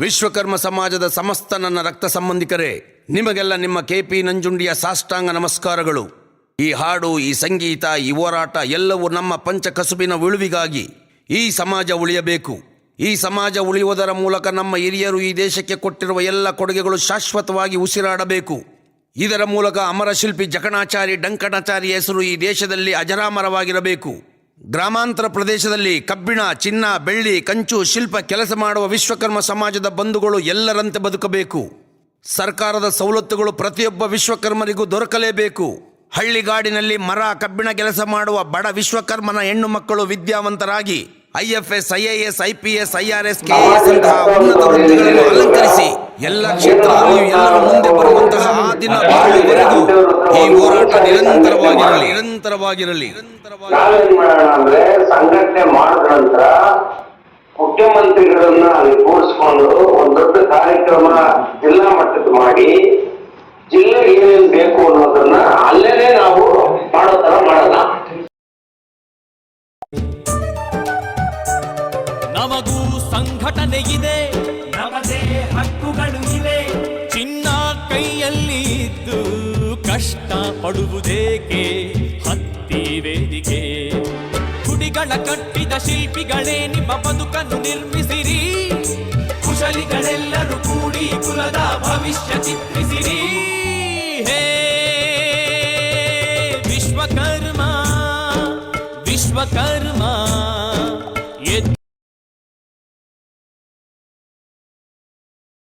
ವಿಶ್ವಕರ್ಮ ಸಮಾಜದ ಸಮಸ್ತ ನನ್ನ ರಕ್ತ ಸಂಬಂಧಿಕರೇ, ನಿಮಗೆಲ್ಲ ನಿಮ್ಮ KP ನಂಜುಂಡಿಯ ಸಾಷ್ಟಾಂಗ ನಮಸ್ಕಾರಗಳು. ಈ ಹಾಡು, ಈ ಸಂಗೀತ, ಈ ಹೋರಾಟ ಎಲ್ಲವೂ ನಮ್ಮ ಪಂಚ ಕಸುಬಿನ ಉಳಿವಿಗಾಗಿ. ಈ ಸಮಾಜ ಉಳಿಯಬೇಕು. ಈ ಸಮಾಜ ಉಳಿಯುವುದರ ಮೂಲಕ ನಮ್ಮ ಹಿರಿಯರು ಈ ದೇಶಕ್ಕೆ ಕೊಟ್ಟಿರುವ ಎಲ್ಲ ಕೊಡುಗೆಗಳು ಶಾಶ್ವತವಾಗಿ ಉಸಿರಾಡಬೇಕು. ಇದರ ಮೂಲಕ ಅಮರ ಶಿಲ್ಪಿ ಜಕಣಾಚಾರಿ ಡಂಕಣಾಚಾರಿ ಹೆಸರು ಈ ದೇಶದಲ್ಲಿ ಅಜರಾಮರವಾಗಿರಬೇಕು. ಗ್ರಾಮಾಂತರ ಪ್ರದೇಶದಲ್ಲಿ ಕಬ್ಬಿಣ, ಚಿನ್ನ, ಬೆಳ್ಳಿ, ಕಂಚು, ಶಿಲ್ಪ ಕೆಲಸ ಮಾಡುವ ವಿಶ್ವಕರ್ಮ ಸಮಾಜದ ಬಂಧುಗಳು ಎಲ್ಲರಂತೆ ಬದುಕಬೇಕು. ಸರ್ಕಾರದ ಸವಲತ್ತುಗಳು ಪ್ರತಿಯೊಬ್ಬ ವಿಶ್ವಕರ್ಮರಿಗೂ ದೊರಕಲೇಬೇಕು. ಹಳ್ಳಿಗಾಡಿನಲ್ಲಿ ಮರ, ಕಬ್ಬಿಣ ಕೆಲಸ ಮಾಡುವ ಬಡ ವಿಶ್ವಕರ್ಮನ ಹೆಣ್ಣು ಮಕ್ಕಳು ವಿದ್ಯಾವಂತರಾಗಿ IFS, IAS, IPS, IRS, KS ಅಂತಹ ಉನ್ನತ ಹುದ್ದೆಗಳನ್ನು ಅಲಂಕರಿಸಿ ಎಲ್ಲ ಕ್ಷೇತ್ರದಲ್ಲಿಯೂ ಎಲ್ಲರೂ ಮುಂದೆ ಬರುವಂತಹ ಆ ದಿನ ಬಾಳುವರೆಗೂ ಈ ಹೋರಾಟ ನಿರಂತರವಾಗಿರಲಿ. ನಾವೇನ್ ಮಾಡೋಣ ಅಂದ್ರೆ, ಸಂಘಟನೆ ಮಾಡಿದ ನಂತರ ಮುಖ್ಯಮಂತ್ರಿಗಳನ್ನ ಅಲ್ಲಿ ಕೂರಿಸ್ಕೊಂಡು ಒಂದು ದೊಡ್ಡ ಕಾರ್ಯಕ್ರಮ ಜಿಲ್ಲಾ ಮಟ್ಟದ ಮಾಡಿ ಜಿಲ್ಲೆಗೆ ಏನೇನ್ ಬೇಕು ಅನ್ನೋದನ್ನ ಅಲ್ಲೇನೆ ನಾವು ಮಾಡೋ ತರ ಮಾಡೋಣ. ನಮಗೂ ಸಂಘಟನೆ ಇದೆ, ನಮದೇ ಹಕ್ಕುಗಳು ಇವೆ. ಚಿನ್ನ ಕೈಯಲ್ಲಿ ಇದ್ದು ಕಷ್ಟ ಪಡುವುದೇಕೆ? ಹತ್ತಿ ವೇದಿಕೆ ಗುಡಿಗಳ ಕಟ್ಟಿದ ಶಿಲ್ಪಿಗಳೇ ನಿಮ್ಮ ಬದುಕನ್ನು ನಿರ್ಮಿಸಿರಿ. ಕುಶಲಿಗಳೆಲ್ಲರೂ ಕೂಡಿ ಕುಲದ ಭವಿಷ್ಯ ಚಿತ್ರಿಸಿರಿ. ಹೇ ವಿಶ್ವಕರ್ಮ, ವಿಶ್ವಕರ್ಮ